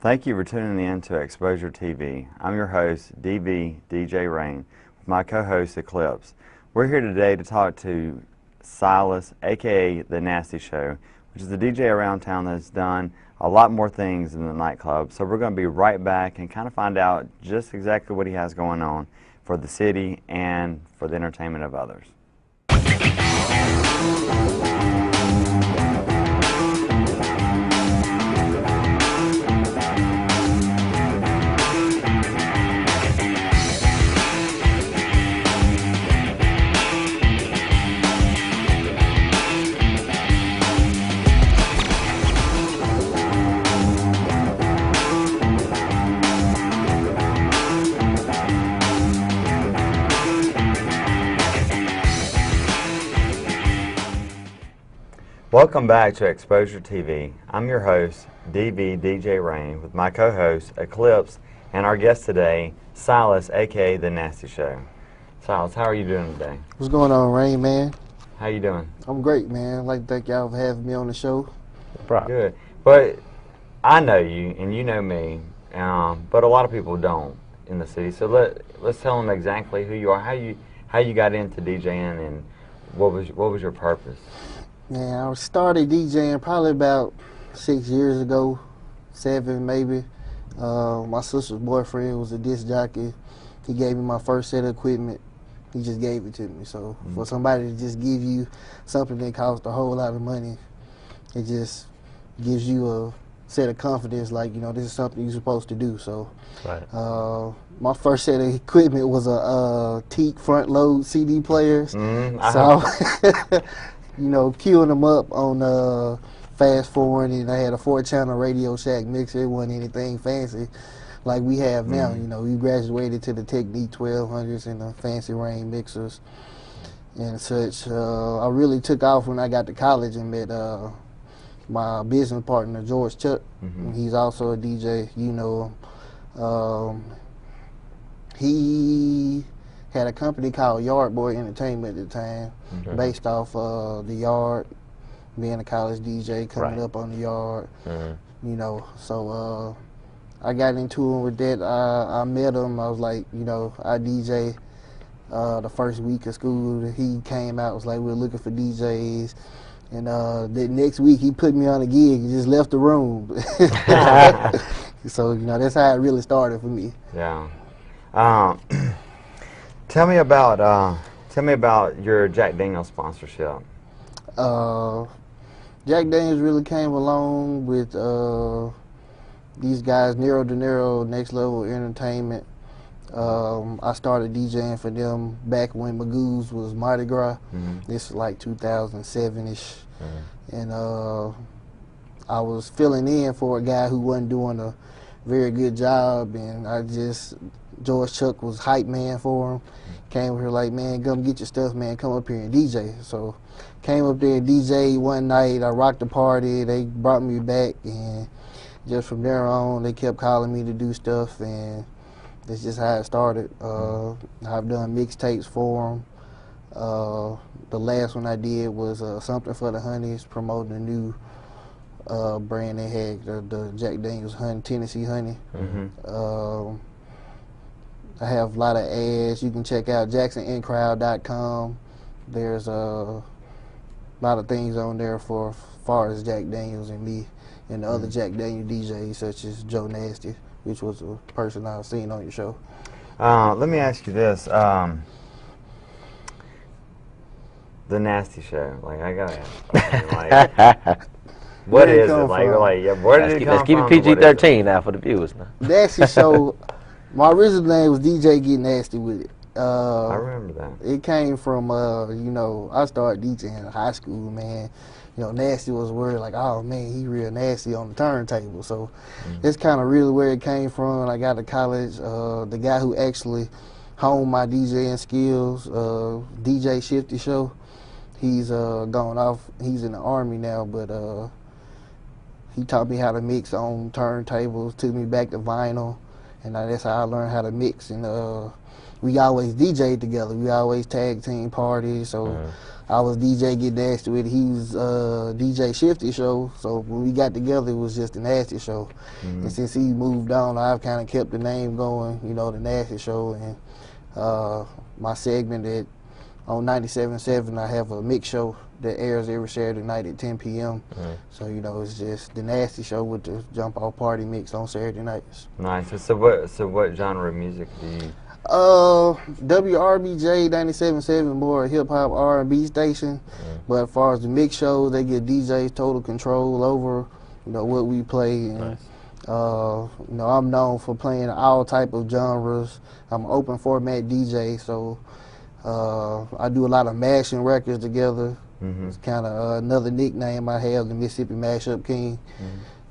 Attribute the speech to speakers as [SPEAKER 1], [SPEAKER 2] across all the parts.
[SPEAKER 1] Thank you for tuning in to Exposure TV. I'm your host, Dvdj Rain, with my co-host, Eclipse. We're here today to talk to Silas, aka The Nasty Show, which is a DJ around town that's done a lot more things in the nightclub. So we're going to be right back and kind of find out just exactly what he has going on for the city and for the entertainment of others. Welcome back to Exposure TV. I'm your host, Dvdj Rain, with my co-host, Eclipse, and our guest today, Silas, aka The Nasty Show. Silas, how are you doing today?
[SPEAKER 2] What's going on, Rain, man?
[SPEAKER 1] How you doing?
[SPEAKER 2] I'm great, man. I'd like to thank y'all for having me on the show.
[SPEAKER 1] No problem. Good. But I know you, and you know me, but a lot of people don't in the city. So let's tell them exactly who you are, how you got into DJing, and what was your purpose?
[SPEAKER 2] Man, I started DJing probably about 6 years ago, 7 maybe. My sister's boyfriend was a disc jockey. He gave me my first set of equipment. He just gave it to me. So for somebody to just give you something that costs a whole lot of money, it just gives you a set of confidence, like, you know, this is something you're supposed to do. So
[SPEAKER 1] Right.
[SPEAKER 2] my first set of equipment was a Teak front load CD players. So you know, queuing them up on fast forward, and I had a 4-channel Radio Shack mixer. It wasn't anything fancy like we have now. You know, we graduated to the Technique 1200s and the fancy Rain mixers and such. I really took off when I got to college and met my business partner, George Chuck. He's also a DJ, you know him. He had a company called Yard Boy Entertainment at the time, based off the Yard, being a college DJ, coming up on the Yard, you know. So I got into him with that. I met him. I was like, you know, I DJ the first week of school. He came out, was like, we're looking for DJs. And the next week he put me on a gig and just left the room. So, you know, that's how it really started for me.
[SPEAKER 1] Yeah. Tell me about your Jack Daniels sponsorship.
[SPEAKER 2] Jack Daniels really came along with these guys, Nero De Niro, Next Level Entertainment. I started DJing for them back when Magoo's was Mardi Gras. This is like 2007-ish. And I was filling in for a guy who wasn't doing a very good job, and George Chuck was hype man for him. Came over here like, man, come get your stuff, man, come up here and DJ. So came up there and DJ one night. I rocked the party. They brought me back, and just from there on, they kept calling me to do stuff, and that's just how it started. I've done mixtapes for them. The last one I did was Something for the Honeys, promoting a new brand they had, the Jack Daniels Tennessee Honey. I have a lot of ads. You can check out JacksonInCrowd.com. There's a lot of things on there for as far as Jack Daniels and me and the other Jack Daniels DJs, such as Joe Nasty, which was a person I've seen on your show.
[SPEAKER 1] Let me ask you this. The Nasty Show. Like, I gotta ask. Like, what is it? Where did it come from?
[SPEAKER 3] Let's keep it PG-13 now for the viewers. Now.
[SPEAKER 2] Nasty Show, my original name was DJ Get Nasty With It.
[SPEAKER 1] I remember that.
[SPEAKER 2] It came from, you know, I started DJing in high school, man. You know, Nasty was a word like, oh, man, he real nasty on the turntable. So that's kind of really where it came from. When I got to college, the guy who actually honed my DJing skills, DJ Shifty Show, he's gone off. He's in the Army now, but he taught me how to mix on turntables, took me back to vinyl. and that's how I learned how to mix. And we always DJ'd together. We always tag team parties. So I was DJ Get Nasty with. He was DJ Shifty Show. So when we got together, it was just the Nasty Show. And since he moved on, I've kind of kept the name going. You know, the Nasty Show, and my segment on 97.7, I have a mix show that airs every Saturday night at 10 p.m. So, you know, it's just the Nasty Show with the jump off party mix on Saturday nights.
[SPEAKER 1] Nice. So what genre of music do you?
[SPEAKER 2] WRBJ 97.7, more hip hop R&B station. But as far as the mix show, they get DJs total control over, you know, what we play. And, you know, I'm known for playing all type of genres. I'm an open format DJ, so I do a lot of mashing records together. It's kind of another nickname I have, the Mississippi Mashup King.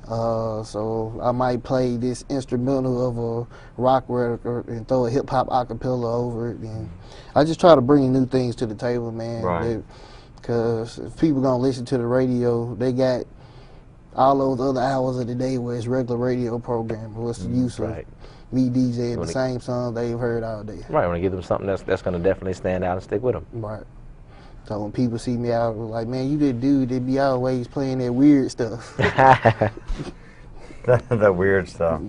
[SPEAKER 2] So I might play this instrumental of a rock record and throw a hip hop acapella over it. And I just try to bring new things to the table, man. Because if people gonna listen to the radio, they got all those other hours of the day where it's regular radio programming. What's the use of me DJing the same song they've heard all day?
[SPEAKER 3] Right, I want to give them something that's going to definitely stand out and stick with them.
[SPEAKER 2] Right. So when people see me out, they're like, man, you the dude that be always playing that weird stuff.
[SPEAKER 1] The weird stuff.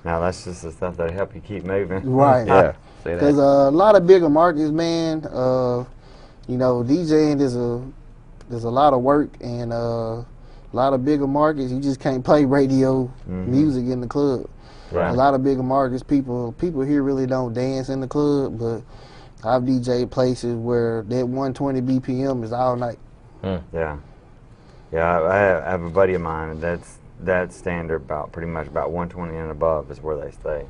[SPEAKER 1] Now that's just the stuff that help you keep moving.
[SPEAKER 2] Right.
[SPEAKER 3] Yeah.
[SPEAKER 2] Because a lot of bigger markets, man, you know, DJing is there's a lot of work, and a lot of bigger markets, you just can't play radio music in the club.
[SPEAKER 3] Right.
[SPEAKER 2] A lot of bigger markets, people here really don't dance in the club, but I've DJed places where that 120 BPM is all night.
[SPEAKER 1] Yeah. Yeah, I have a buddy of mine, and that's standard pretty much about 120 and above is where they stay.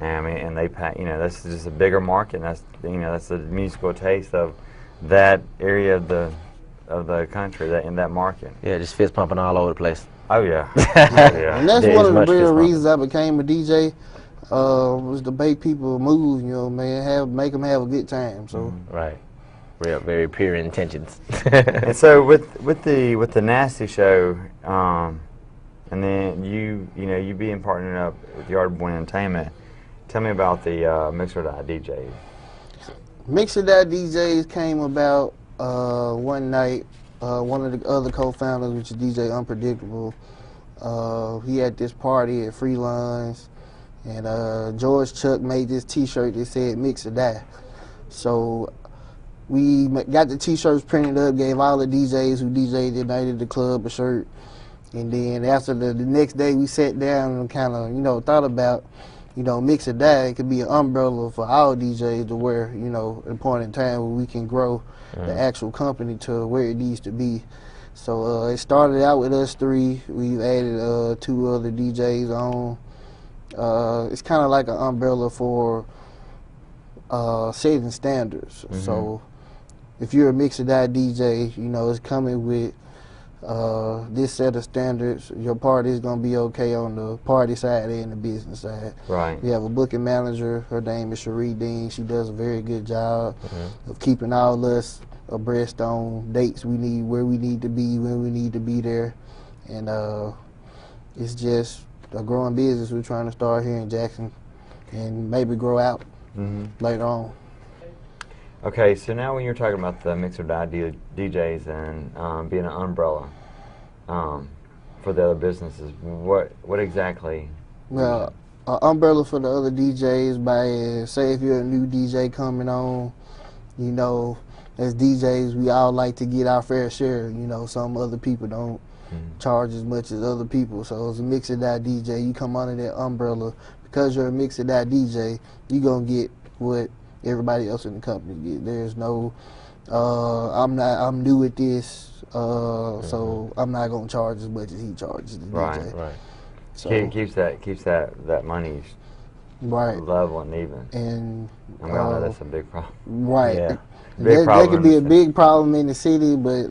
[SPEAKER 1] And I mean, and they pack, you know, that's just a bigger market, and that's, you know, that's the musical taste of that area of the country, in that market.
[SPEAKER 3] Yeah, just fist pumping all over the place.
[SPEAKER 1] Oh yeah. Yeah.
[SPEAKER 2] And that's one of the real reasons I became a DJ, was to make people move, you know, man, make them have a good time. So
[SPEAKER 3] Right. Real, very pure intentions.
[SPEAKER 1] And so with the Nasty Show, and then you being partnered up with Yard Boy Entertainment, tell me about the Mixer.DJs.
[SPEAKER 2] Mixer.DJs came about one night. One of the other co-founders, which is DJ Unpredictable, he had this party at Free Lunch, and George Chuck made this T-shirt that said "Mix or Die." So we got the T-shirts printed up, gave all the DJs who DJed that night at the club a shirt, and then after the next day we sat down and kind of, you know, thought about, you know, Mix or Die. It could be an umbrella for all DJs to wear, you know, at a point in time where we can grow the actual company to where it needs to be. So it started out with us three. We've added 2 other DJs on. It's kind of like an umbrella for setting standards. So if you're a Mixer.DJ, you know, it's coming with this set of standards. Your party is going to be okay on the party side and the business side.
[SPEAKER 1] Right.
[SPEAKER 2] We have a booking manager. Her name is Cherie Dean. She does a very good job of keeping all us abreast on dates we need, where we need to be, when we need to be there. And it's just a growing business we're trying to start here in Jackson and maybe grow out later on.
[SPEAKER 1] Okay, so now when you're talking about the Mixer.DJs and being an umbrella for the other businesses, what exactly?
[SPEAKER 2] Well, an umbrella for the other DJs by, say if you're a new DJ coming on, you know, as DJs we all like to get our fair share. You know, some other people don't charge as much as other people. So as a Mixer.DJ, you come under that umbrella. Because you're a Mixer.DJ, you're going to get what everybody else in the company get. There's no, I'm new at this, so I'm not gonna charge as much as he charges the DJ.
[SPEAKER 1] Right.
[SPEAKER 2] So
[SPEAKER 1] keeps that money level and even.
[SPEAKER 2] And
[SPEAKER 1] I mean, I know that's a big problem.
[SPEAKER 2] Right.
[SPEAKER 3] Yeah.
[SPEAKER 2] That could be a big problem in the city, but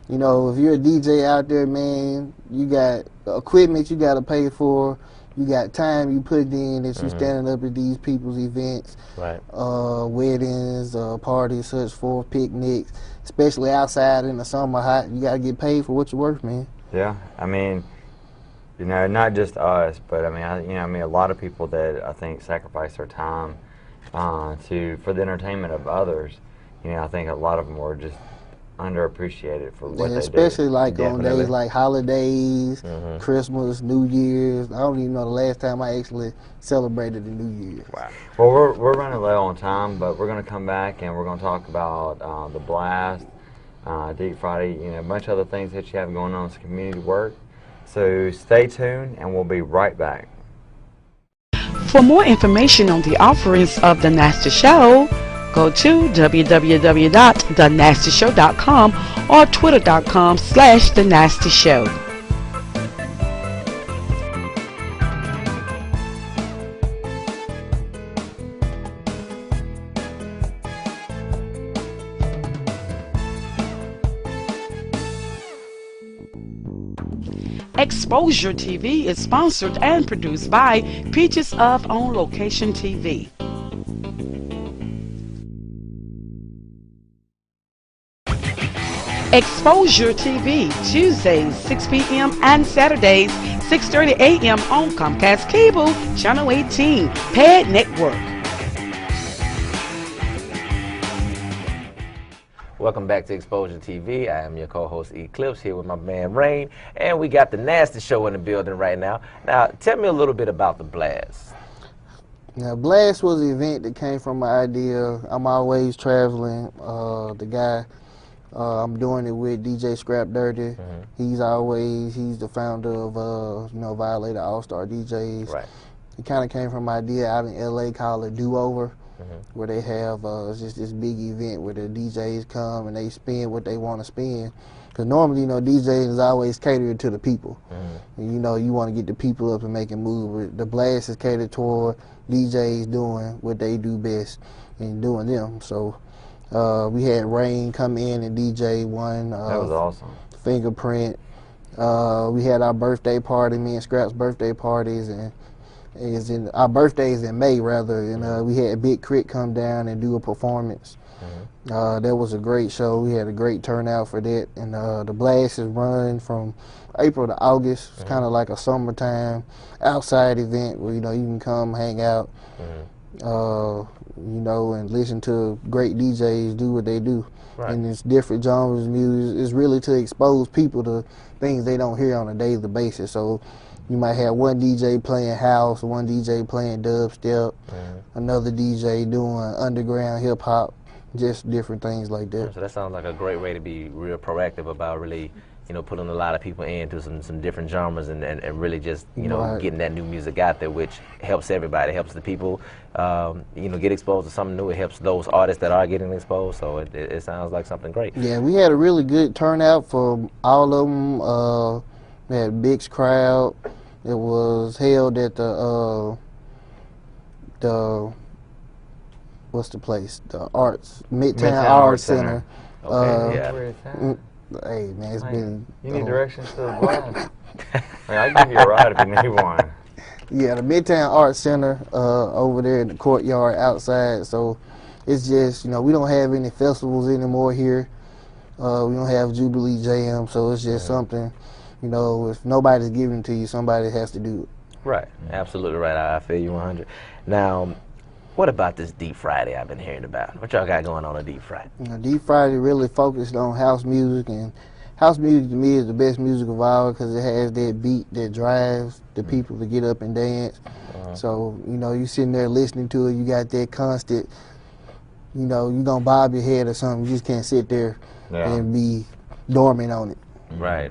[SPEAKER 2] you know, if you're a DJ out there, man, you got equipment you got to pay for. You got time you put in that you standing up at these people's events,
[SPEAKER 3] Right.
[SPEAKER 2] Weddings, parties, such forth, picnics, especially outside in the summer hot. You got to get paid for what you're worth, man.
[SPEAKER 1] Yeah, I mean, You know, not just us, but I mean, a lot of people that I think sacrifice their time for the entertainment of others. You know, I think a lot of them were just underappreciated for what they do.
[SPEAKER 2] Especially like on
[SPEAKER 3] Definitely.
[SPEAKER 2] days like holidays, Christmas, New Year's. I don't even know the last time I actually celebrated the New Year's.
[SPEAKER 1] Wow. Well, we're running low on time, but we're going to come back and we're going to talk about the blast, Deep Friday, you know, a bunch of other things that you have going on as community work. So stay tuned, and we'll be right back.
[SPEAKER 4] For more information on the offerings of The Nasty Show, go to www.thenastyshow.com or twitter.com/thenastyshow. Exposure TV is sponsored and produced by Peaches of On Location TV. Exposure TV, Tuesdays 6 p.m. and Saturdays 6:30 a.m. on Comcast Cable, Channel 18, Pad Network.
[SPEAKER 3] Welcome back to Exposure TV. I am your co-host Eclipse, here with my man Rain, and we got the Nasty Show in the building right now. Now, tell me a little bit about the Blast.
[SPEAKER 2] Now, Blast was an event that came from my idea. I'm always traveling. The guy I'm doing it with, DJ Scrap Dirty. He's the founder of Violator All-Star DJs.
[SPEAKER 3] Right.
[SPEAKER 2] It kind of came from my idea out in LA called a do-over, where they have just this big event where the DJs come and they spin what they want to spin. Because normally, DJs is always catered to the people. And, you want to get the people up and make it move. The Blast is catered toward DJs doing what they do best and doing them. So we had Rain come in and DJ one.
[SPEAKER 1] That was awesome.
[SPEAKER 2] Fingerprint. We had our birthday party, me and Scrap's birthday parties, and our birthdays in May rather, and we had Big Crit come down and do a performance. That was a great show. We had a great turnout for that, and the Blast is run from April to August. It's kind of like a summertime outside event where you can come hang out, and listen to great DJs do what they do.
[SPEAKER 3] Right.
[SPEAKER 2] And it's different genres of music. It's really to expose people to things they don't hear on a daily basis. So you might have one DJ playing house, one DJ playing dubstep, another DJ doing underground hip hop, just different things like that.
[SPEAKER 3] So that sounds like a great way to be real proactive about really, putting a lot of people into some different genres and really just,
[SPEAKER 2] Right.
[SPEAKER 3] getting that new music out there, which helps everybody. It helps the people, get exposed to something new. It helps those artists that are getting exposed. So it sounds like something great.
[SPEAKER 2] Yeah, we had a really good turnout for all of them. We had a big crowd. It was held at the what's the place? The Midtown Arts Center.
[SPEAKER 3] Okay,
[SPEAKER 2] Hey man, it's been.
[SPEAKER 1] You need directions to the Blast? I'll give you a ride if you need one.
[SPEAKER 2] Yeah, the Midtown Arts Center over there in the courtyard outside. So it's just we don't have any festivals anymore here. We don't have Jubilee Jam, so it's just something. If nobody's giving it to you, somebody has to do it.
[SPEAKER 3] Right, absolutely right. I feel you 100. Now, what about this Deep Friday I've been hearing about? What y'all got going on Deep Friday?
[SPEAKER 2] Deep Friday really focused on house music, and house music to me is the best music of all because it has that beat that drives the people to get up and dance. So, you sitting there listening to it, you got that constant, you're going to bob your head or something. You just can't sit there and be dormant on it.
[SPEAKER 3] Right.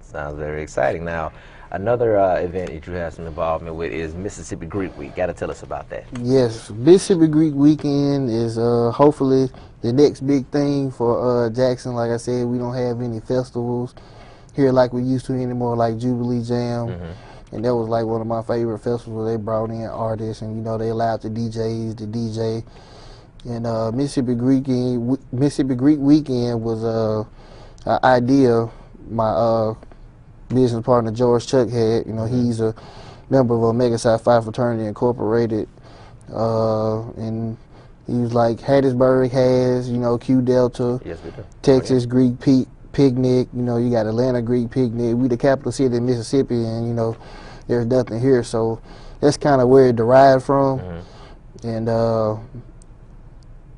[SPEAKER 3] Sounds very exciting. Now, another event that you have some involvement with is Mississippi Greek Week. Got to tell us about that.
[SPEAKER 2] Yes, Mississippi Greek Weekend is hopefully the next big thing for Jackson. Like I said, we don't have any festivals here like we used to anymore, like Jubilee Jam. And that was like one of my favorite festivals. They brought in artists and, they allowed the DJs to DJ. And Mississippi Greek Weekend was an idea my business partner George Chuck had. He's a member of Omega Psi Phi Fraternity Incorporated, and he was like Hattiesburg has, Q Delta,
[SPEAKER 3] Yes, we do.
[SPEAKER 2] Texas Greek picnic. You know, you got Atlanta Greek picnic. We the capital city of Mississippi, and you know, there's nothing here. So that's kind of where it derived from. And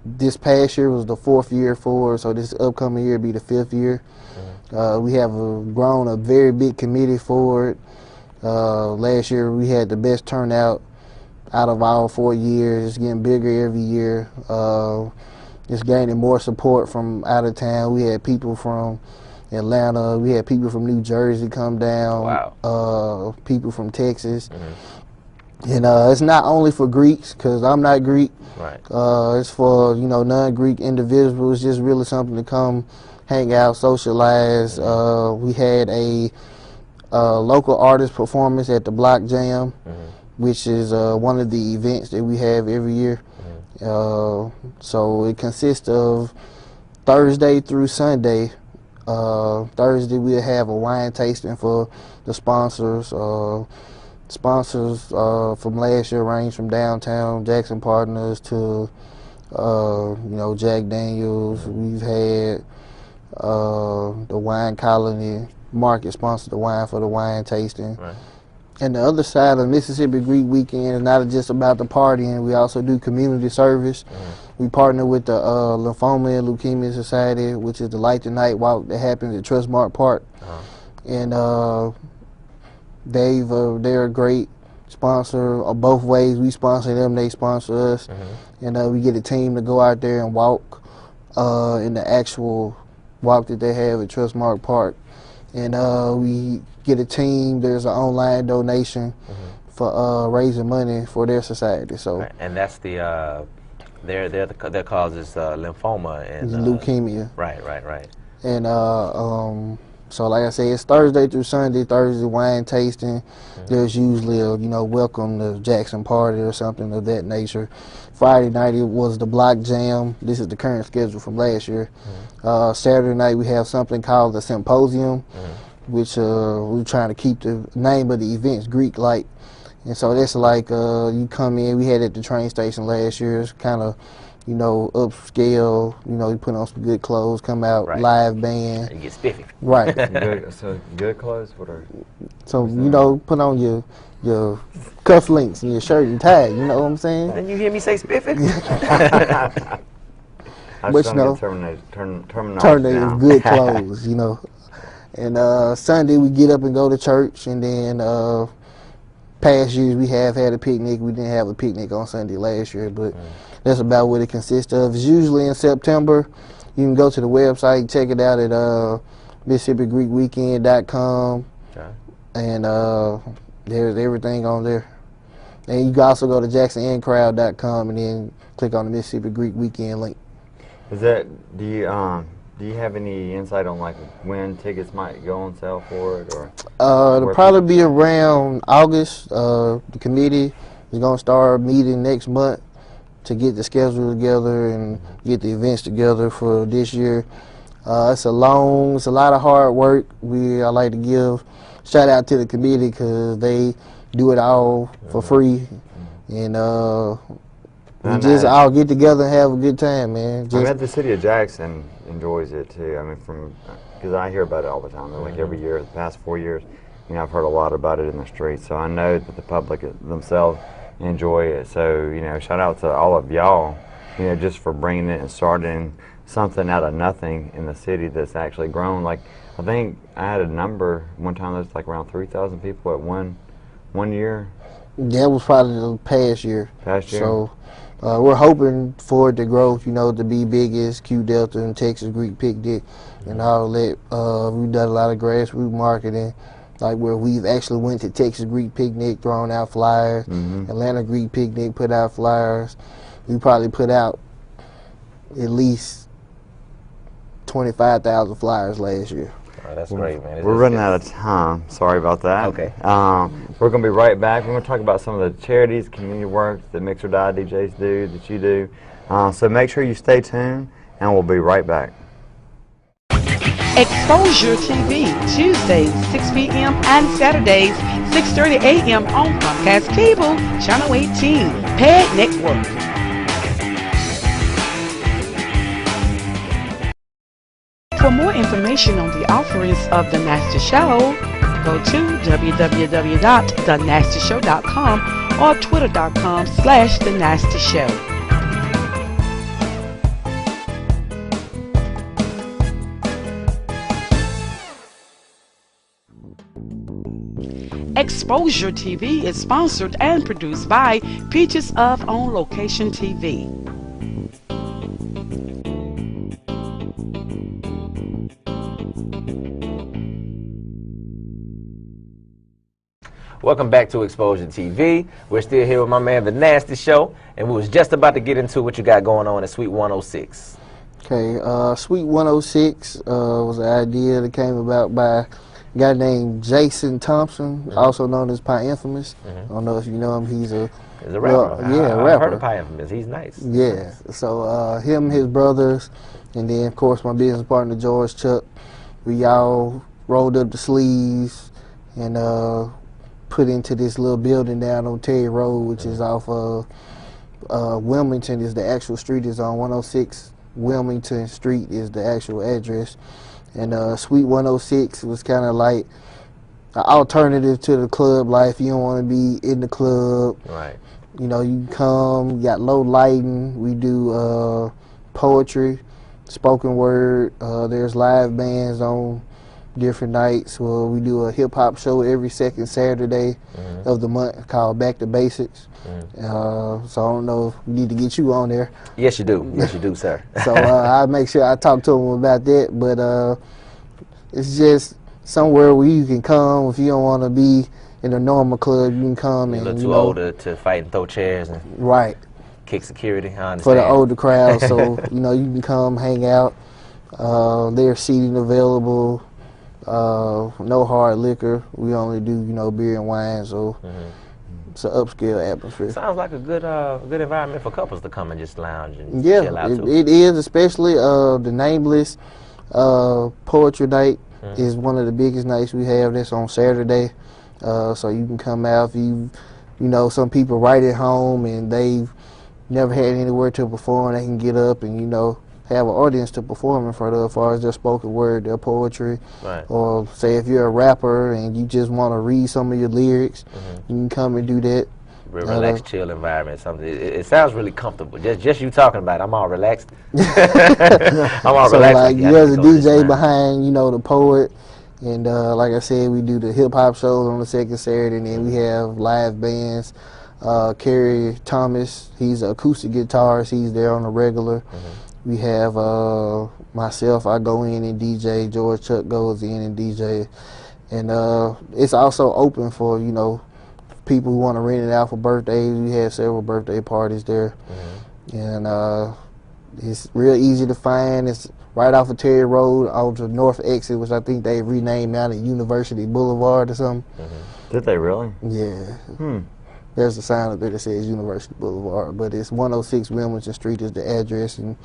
[SPEAKER 2] this past year was the 4th year for it, so this upcoming year will be the 5th year. We have grown a very big committee for it. Last year we had the best turnout out of all 4 years. It's getting bigger every year. It's gaining more support from out of town. We had people from Atlanta. We had people from New Jersey come down.
[SPEAKER 3] Wow.
[SPEAKER 2] People from Texas. And it's not only for Greeks, because I'm not Greek.
[SPEAKER 3] Right.
[SPEAKER 2] It's for, you know, non-Greek individuals. Just really something to come hang out, socialize. We had a local artist performance at the Block Jam, which is one of the events that we have every year. So it consists of Thursday through Sunday. Thursday we'll have a wine tasting for the sponsors. Sponsors from last year range from downtown Jackson Partners to you know, Jack Daniels. We've had the Wine Colony Market sponsor the wine for the wine tasting.
[SPEAKER 3] Right.
[SPEAKER 2] And the other side of Mississippi Greek Weekend is not just about the partying. We also do community service. We partner with the Lymphoma and Leukemia Society, which is the Light the Night walk that happens at Trustmark Park. And they're a great sponsor both ways. We sponsor them, they sponsor us. And we get a team to go out there and walk in the actual walk that they have at Trustmark Park. And we get a team. There's an online donation for raising money for their society. So
[SPEAKER 3] and that's the their cause is lymphoma and
[SPEAKER 2] leukemia.
[SPEAKER 3] Right.
[SPEAKER 2] And so like I say, it's Thursday through Sunday. Thursday wine tasting. There's usually a, you know, welcome to Jackson party or something of that nature. Friday night it was the Block Jam. This is the current schedule from last year. Saturday night we have something called the Symposium, which we're trying to keep the name of the events Greek-like. And so that's like you come in. We had it at the train station last year. It's kind of, you know, upscale. You know, you put on some good clothes, come out, live band.
[SPEAKER 3] You get spiffy.
[SPEAKER 2] Right.
[SPEAKER 1] Good clothes. What are?
[SPEAKER 2] So you know, put on your cufflinks and your shirt and tie. You know what I'm saying?
[SPEAKER 3] Didn't you hear me say spiffy?
[SPEAKER 2] But you know, terminate is good clothes. You know. And Sunday we get up and go to church, and then past years we have had a picnic. We didn't have a picnic on Sunday last year, but that's about what it consists of. It's usually in September. You can go to the website, check it out at MississippiGreekWeekend.com, and there's everything on there. And you can also go to JacksonInCrowd.com and then click on the Mississippi Greek Weekend link.
[SPEAKER 1] Is that, do you have any insight on like when tickets might go on sale for it, or?
[SPEAKER 2] It'll probably be around August. The committee is going to start meeting next month to get the schedule together and get the events together for this year. It's a lot of hard work. I like to give shout out to the committee because they do it all for free, and we just all get together and have a good time, man.
[SPEAKER 1] I bet the city of Jackson enjoys it too. I mean, because I hear about it all the time. Like every year, the past 4 years, you know, I've heard a lot about it in the streets. So I know that the public themselves enjoy it. So, you know, shout out to all of y'all, you know, just for bringing it and starting something out of nothing in the city that's actually grown. Like, I think I had a number one time that was like around 3,000 people at one year.
[SPEAKER 2] That was probably the past year.
[SPEAKER 1] Past year.
[SPEAKER 2] So we're hoping for it to grow, you know, to be big as Q Delta and Texas Greek Picnic and all that. We've done a lot of grassroots marketing, like where we've actually went to Texas Greek Picnic, thrown out flyers. Atlanta Greek Picnic put out flyers. We probably put out at least 25,000 flyers last year.
[SPEAKER 3] Oh, that's great, man.
[SPEAKER 1] We're running out of time. Sorry about that.
[SPEAKER 3] Okay.
[SPEAKER 1] We're going to be right back. We're going to talk about some of the charities, community work that Mixer DJs do, that you do. So make sure you stay tuned, and we'll be right back.
[SPEAKER 4] Exposure TV, Tuesdays, 6 p.m. and Saturdays, 6:30 a.m. on Comcast Cable, Channel 18, Pad Network. For more information on the offerings of The Nasty Show, go to www.thenastyshow.com or twitter.com/thenastyshow. Exposure TV is sponsored and produced by Peaches of On Location TV.
[SPEAKER 3] Welcome back to Exposure TV. We're still here with my man, The Nasty Show, and we was just about to get into what you got going on at Suite 106.
[SPEAKER 2] Okay, Suite 106 was an idea that came about by a guy named Jason Thompson, also known as Pie Infamous. I don't know if you know him. He's a
[SPEAKER 3] rapper. Well,
[SPEAKER 2] yeah,
[SPEAKER 3] I
[SPEAKER 2] rapper.
[SPEAKER 3] heard of Pie Infamous. He's nice.
[SPEAKER 2] Yeah. So him, his brothers, and then of course my business partner George Chuck. We all rolled up the sleeves and put into this little building down on Terry Road, which is off Wilmington. Is the actual street is on 106. Wilmington Street is the actual address. And Suite 106 was kind of like an alternative to the club life. You don't want to be in the club.
[SPEAKER 3] Right.
[SPEAKER 2] You know, you come, you got low lighting. We do poetry, spoken word. There's live bands on different nights. Well, we do a hip-hop show every second Saturday of the month called Back to Basics. So I don't know if we need to get you on there.
[SPEAKER 3] Yes, you do. Yes, you do, sir.
[SPEAKER 2] So I'll make sure I talk to them about that. But it's just somewhere where you can come. If you don't want to be in a normal club, you can come.
[SPEAKER 3] You're
[SPEAKER 2] and
[SPEAKER 3] a little too older to fight and throw chairs and kick security. I understand.
[SPEAKER 2] For the older crowd. So, you know, you can come, hang out. There's seating available. No hard liquor. We only do, you know, beer and wine, so it's an upscale atmosphere.
[SPEAKER 3] Sounds like a good environment for couples to come and just lounge and chill out too.
[SPEAKER 2] It is, especially the Nameless Poetry Night is one of the biggest nights we have. That's on Saturday, so you can come out. If you know, some people write at home and they've never had anywhere to perform, they can get up and, you know, have an audience to perform in front of as far as their spoken word, their poetry.
[SPEAKER 3] Right.
[SPEAKER 2] Or say if you're a rapper and you just want to read some of your lyrics, you can come and do that.
[SPEAKER 3] Real relaxed, chill environment. Something. It sounds really comfortable. Just you talking about it, I'm all relaxed. I'm all
[SPEAKER 2] so
[SPEAKER 3] relaxed.
[SPEAKER 2] Like you as a DJ behind, you know, the poet. And like I said, we do the hip-hop shows on the second Saturday, and then we have live bands. Kerry Thomas, he's an acoustic guitarist. He's there on the regular. We have myself, I go in and DJ, George Chuck goes in and DJ. And it's also open for, you know, people who want to rent it out for birthdays. We have several birthday parties there. And it's real easy to find. It's right off of Terry Road, off the north exit, which I think they renamed now to University Boulevard or something.
[SPEAKER 1] Did they really?
[SPEAKER 2] Yeah. There's a sign up there that says University Boulevard, but it's 106 Wilmington Street is the address, and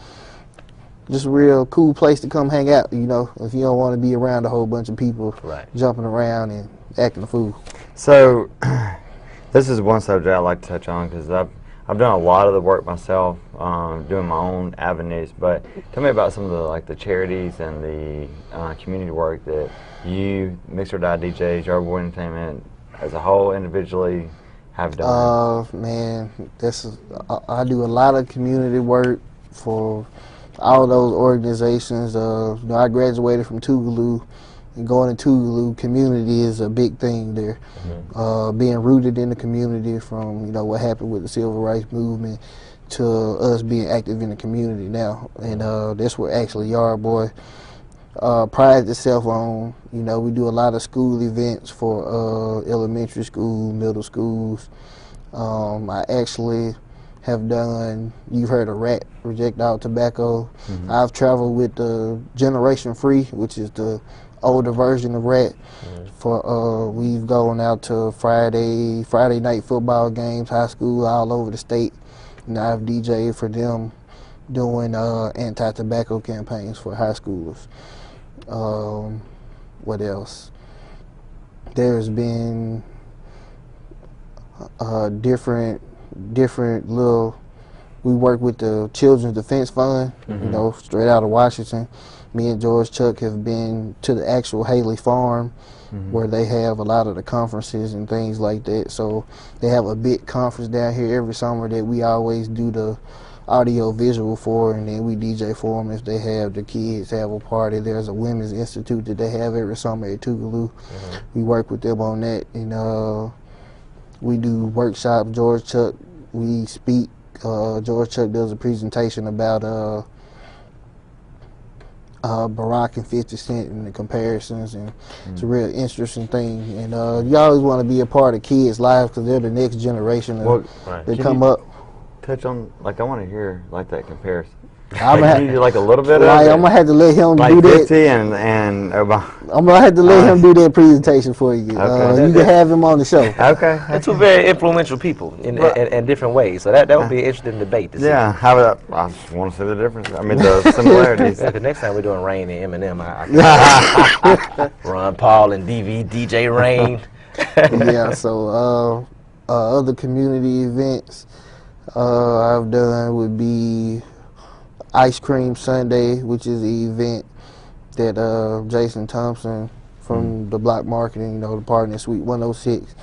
[SPEAKER 2] just a real cool place to come hang out, you know, if you don't want to be around a whole bunch of people jumping around and acting a fool.
[SPEAKER 1] So, this is one subject I'd like to touch on because I've done a lot of the work myself, doing my own avenues, but tell me about some of the charities and the community work that you, Mixer DJs, Jarboy Entertainment, as a whole, individually, have done.
[SPEAKER 2] Man, I do a lot of community work for all those organizations. You know, I graduated from Tougaloo, and going to Tougaloo, community is a big thing there. Being rooted in the community, from, you know, what happened with the civil rights movement to us being active in the community now. And that's where actually Yard Boy prides itself on. You know, we do a lot of school events for elementary school, middle schools. I actually have done, you've heard of RAT, Reject All Tobacco. I've traveled with the Generation Free, which is the older version of RAT. For we've gone out to Friday night football games, high school, all over the state, and I've DJed for them doing anti-tobacco campaigns for high schoolers. What else? There's been different little. We work with the Children's Defense Fund, you know, straight out of Washington. Me and George Chuck have been to the actual Haley Farm, where they have a lot of the conferences and things like that. So they have a big conference down here every summer that we always do the audio visual for, and then we DJ for them if they have the kids have a party. There's a women's institute that they have every summer at Tougaloo. We work with them on that, and we do workshops. George Chuck, we speak. George Chuck does a presentation about Barack and 50 Cent and the comparisons, and it's a real interesting thing. And you always want to be a part of kids' lives because they're the next generation that come up.
[SPEAKER 1] Touch on, like, I want to hear, like, that comparison.
[SPEAKER 2] I'm
[SPEAKER 1] Like, can you do, like, a little bit of it?
[SPEAKER 2] I'm gonna have to let him
[SPEAKER 1] Like
[SPEAKER 2] do
[SPEAKER 1] 50
[SPEAKER 2] that.
[SPEAKER 1] and Obama.
[SPEAKER 2] I'm gonna have to let him do that presentation for you.
[SPEAKER 1] Okay.
[SPEAKER 2] You can have him on the show.
[SPEAKER 1] Okay.
[SPEAKER 3] They're two very influential people in different ways. So that would be an interesting debate to see.
[SPEAKER 1] Yeah, how about, I just want to see the difference. I mean, the similarities.
[SPEAKER 3] Yeah, 'cause next time we're doing Rain and Eminem, I Ron Paul and Dvdj Rain.
[SPEAKER 2] Yeah, so other community events I've done would be Ice Cream Sunday, which is the event that Jason Thompson from the Block Marketing, the partner Suite 106.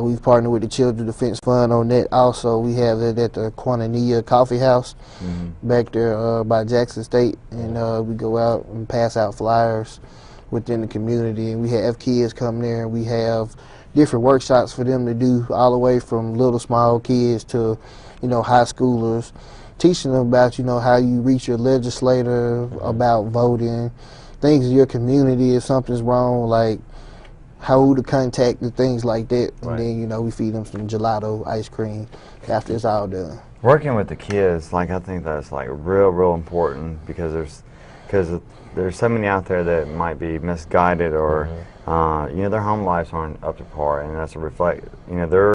[SPEAKER 2] We've partnered with the Children's Defense Fund on that. Also, we have it at the Quintanilla Coffee House back there by Jackson State, and we go out and pass out flyers within the community, and we have kids come there, and we have different workshops for them to do, all the way from little small kids to high schoolers, teaching them about how you reach your legislator, about voting, things in your community if something's wrong, like how to contact and things like that.
[SPEAKER 3] Right.
[SPEAKER 2] And then we feed them some gelato ice cream after it's all done.
[SPEAKER 1] Working with the kids, like, I think that's, like, real important, because there's so many out there that might be misguided, or their home lives aren't up to par, and that's a reflect. They're